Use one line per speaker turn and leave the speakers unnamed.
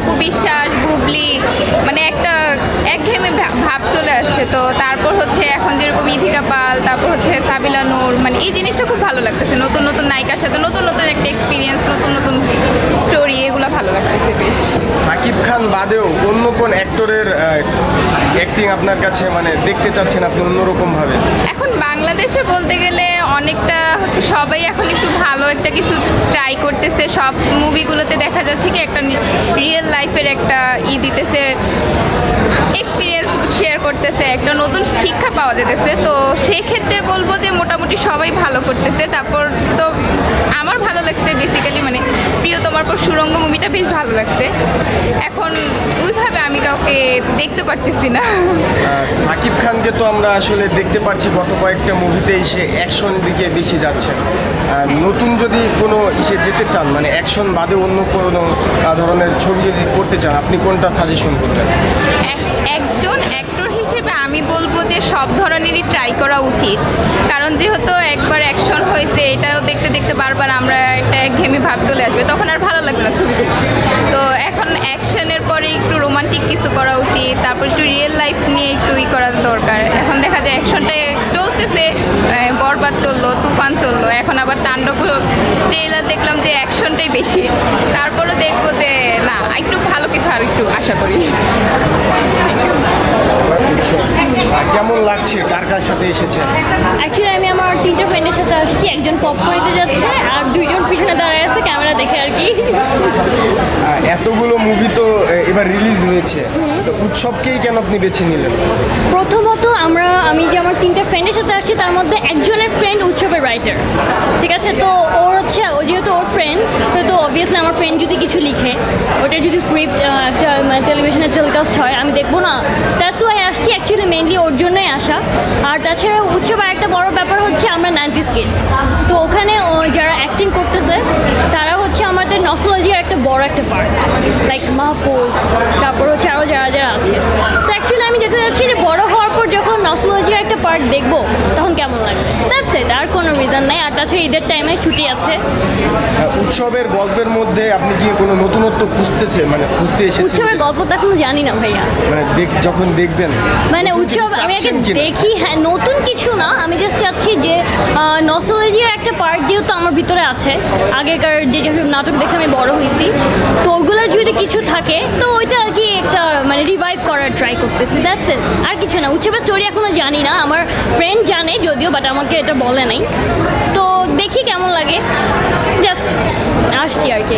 অপু বিশ্বাস, বুবলি, মানে একটা একঘেয়েমি ভাব চলে আসছে। তো তারপর হচ্ছে এখন যেরকম ইথিকা পাল, তারপর হচ্ছে সাবিলা নূর, মানে এই জিনিসটা খুব ভালো লাগতেছে। নতুন নতুন নায়িকার সাথে নতুন নতুন একটা এক্সপিরিয়েন্স, নতুন নতুন স্টোরি, এগুলো ভালো লাগতেছে বেশ।
সাকিব খান বাদেও অন্য কোন অ্যাক্টরের অ্যাক্টিং আপনার কাছে মানে দেখতে চাচ্ছেন আপনি অন্যরকম ভাবে?
এখন বাংলাদেশে বলতে গেলে অনেকটা হচ্ছে সবাই এখন একটু ভালো একটা কিছু ট্রাই করতেছে। সব মুভিগুলোতে দেখা যাচ্ছে কি একটা রিয়েল লাইফের একটা দিতেছে, এক্সপিরিয়েন্স শেয়ার করতেছে, একটা নতুন শিক্ষা পাওয়া যেতেছে। তো সেই ক্ষেত্রে বলবো যে মোটামুটি সবাই ভালো করতেছে। তারপর তো আমার ভালো লাগছে বেসিক্যালি, মানে প্রিয়তমার পর সুড়ঙ্গ মুভিটা বেশ ভালো লাগছে। এখন ওইভাবে আমি কাউকে দেখতে পারতেছি না।
সাকিব খানকে তো আমরা আসলে দেখতে পাচ্ছি গত কয়েকটা মুভিতেই সে অ্যাকশন দিকে বেশি যাচ্ছে। নতুন যদি কোনো ইসে যেতে চান, মানে অ্যাকশন বাদে অন্য কোনো ধরনের ছবি যদি করতে চান, আপনি কোনটা সাজেশন করবেন?
একজন অ্যাক্টর হিসেবে আমি বলবো যে সব ধরনেরই ট্রাই করা উচিত। কারণ যেহেতু একবার অ্যাকশন হয়েছে, এটাও দেখতে দেখতে বারবার আমরা একটা একঘেয়েমি ভাব চলে আসবে, তখন আর ভালো লাগবে না ছবিগুলো। তো এখন অ্যাকশনের পরে একটু রোমান্টিক কিছু করা উচিত, তারপর একটু রিয়েল লাইফ নিয়ে একটু করা দরকার। এখন দেখা যায় অ্যাকশনটা চলতেছে, বরবাদ চললো, তুফান চললো, এখন আবার তাণ্ডব ট্রেলার দেখলাম যে অ্যাকশনটাই বেশি। তারপরে দেখবো যে না, একটু ভালো কিছু আর একটু আশা করি।
কেমন লাগছে, কার কার সাথে এসেছে?
অ্যাকচুয়ালি আমি আমার 3টা ফ্রেন্ডের সাথে আসছি। একজন পপকর্ন যাচ্ছে আর 2জন পিছনে দাঁড়ায় আছে ক্যামেরা দেখে আর কি।
এতগুলো মুভি তো এবার রিলিজ হয়েছে, তো উৎসবকেই কেন আপনি বেছে নিলেন?
প্রথমত আমি যে আমার 3টা ফ্রেন্ডের সাথে আসছি, তার মধ্যে একজনের ফ্রেন্ড উৎসবের রাইটার, ঠিক আছে? তো ওর হচ্ছে যেহেতু ওর ফ্রেন্ড, তো অবভিয়াসলি আমার ফ্রেন্ড যদি কিছু লিখে, ওটার যদি স্ক্রিপ্ট একটা টেলিভিশনে টেলিকাস্ট হয়, আমি দেখবো না। দ্যাটস ওয়াই আসছি, অ্যাকচুয়ালি মেনলি ওর জন্যই আসা। আর তাছাড়া উৎসবের একটা বড় ব্যাপার হচ্ছে আমরা 90s কিড, তো ওখানে যারা অ্যাক্টিং করতেছে তারা হচ্ছে আমাদের নস্টালজিয়ার একটা বড় একটা পার্ট, লাইক মাহফুজ, তারপর হচ্ছে আরও যারা যারা আছে। তো অ্যাকচুয়ালি আমি দেখতে যাচ্ছি যে বড় হওয়ার পর যখন নস্টালজিয়ার একটা পার্ট দেখবো তখন কেমন লাগবে। দ্যাটস ইট, আর কোনো রিজন নেই। আর তাছাড়া ঈদের টাইমে ছুটি আছে।
উৎসবের গল্পের মধ্যে আপনি কি কোনো নতুনত্ব খুঁজতেছে, মানে খুঁজতে এসেছেন?
উৎসবের গল্প তো এখনো জানি না ভাইয়া,
মানে যখন দেখবেন
মানে
নতুন
উৎসব
কিছু
আমি আগে
চাচ্ছেন কিনা?
দেখি। হ্যাঁ, নতুন কিছু না, আমি জাস্ট চাচ্ছি যে নস্টালজিয়ার একটা পার্ট যেহেতু আমার ভিতরে আছে, আগেকার যেসব নাটক দেখে আমি বড় হয়েছি, তো ওইগুলোর যদি কিছু থাকে তো ওইটা আর কি একটা মানে রিভাইভ করার ট্রাই করতেছি। দ্যাটস ইট, আর কিছু না। উৎসবের স্টোরি এখনো জানি না, আমার ফ্রেন্ড জানে যদিও, বাট আমাকে এটা বলে নাই। তো দেখি কেমন লাগে, জাস্ট আসছি আর কি।